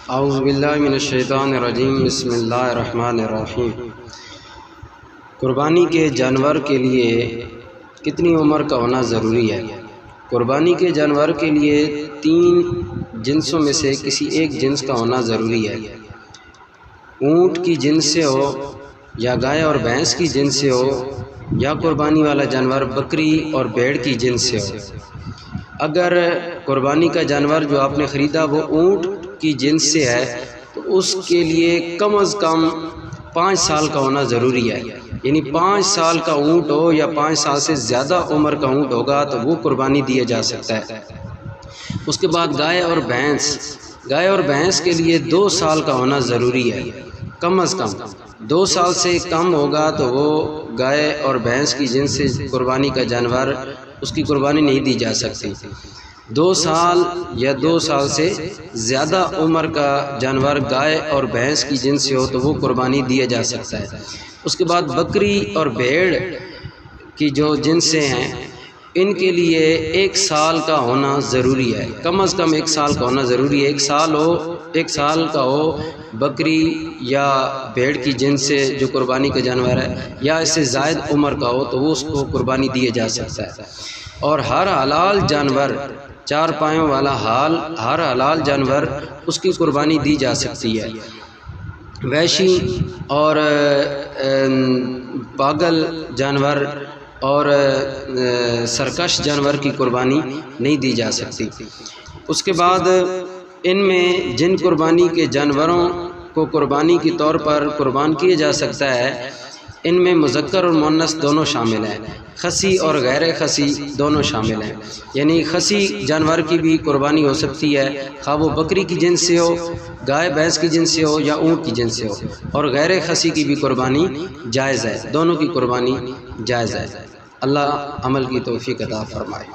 اعوذ باللہ من الشیطان الرجیم بسم اللہ الرحمن الرحیم۔ قربانی کے جانور کے لیے کتنی عمر کا ہونا ضروری ہے؟ قربانی کے جانور کے لیے 3 جنسوں میں سے کسی ایک جنس کا ہونا ضروری ہے۔ اونٹ کی جنس سے ہو یا گائے اور بھینس کی جنس سے ہو یا قربانی والا جانور بکری اور بھیڑ کی جنس سے ہو۔ اگر قربانی کا جانور جو آپ نے خریدا وہ اونٹ کی جنس سے ہے تو اس کے لیے کم از کم 5 سال کا ہونا ضروری ہے، یعنی 5 سال کا اونٹ ہو یا 5 سال سے زیادہ عمر کا اونٹ ہوگا تو وہ قربانی دیا جا سکتا ہے۔ اس کے بعد گائے اور بھینس کے لیے 2 سال کا ہونا ضروری ہے، کم از کم 2 سال سے کم ہوگا تو وہ گائے اور بھینس کی جنس سے قربانی کا جانور اس کی قربانی نہیں دی جا سکتی۔ 2 سال یا 2 سال سے زیادہ عمر کا جانور گائے اور بھینس کی جنس سے ہو تو وہ قربانی دیا جا سکتا ہے۔ اس کے بعد بکری اور بھیڑ کی جو جنسیں ہیں ان کے لیے 1 سال کا ہونا ضروری ہے، کم از کم 1 سال کا ہونا ضروری ہے۔ 1 سال کا ہو بکری یا بھیڑ کی جنس سے جو قربانی کا جانور ہے، یا اس سے زائد عمر کا ہو تو وہ اس کو قربانی دیا جا سکتا ہے۔ اور ہر حلال جانور 4 پایوں والا ہر حلال جانور اس کی قربانی دی جا سکتی ہے۔ وحشی اور پاگل جانور اور سرکش جانور کی قربانی نہیں دی جا سکتی۔ اس کے بعد ان میں جن قربانی کے جانوروں کو قربانی کے طور پر قربان کیا جا سکتا ہے ان میں مذکر اور مؤنث دونوں شامل ہیں، خصی اور غیر خصی دونوں شامل ہیں، یعنی خصی جانور کی بھی قربانی ہو سکتی ہے، خواہ وہ بکری کی جنس سے ہو، گائے بھینس کی جنس سے ہو یا اونٹ کی جنس سے ہو، اور غیر خصی کی بھی قربانی جائز ہے، دونوں کی قربانی جائز ہے۔ اللہ عمل کی توفیق عطا فرمائے۔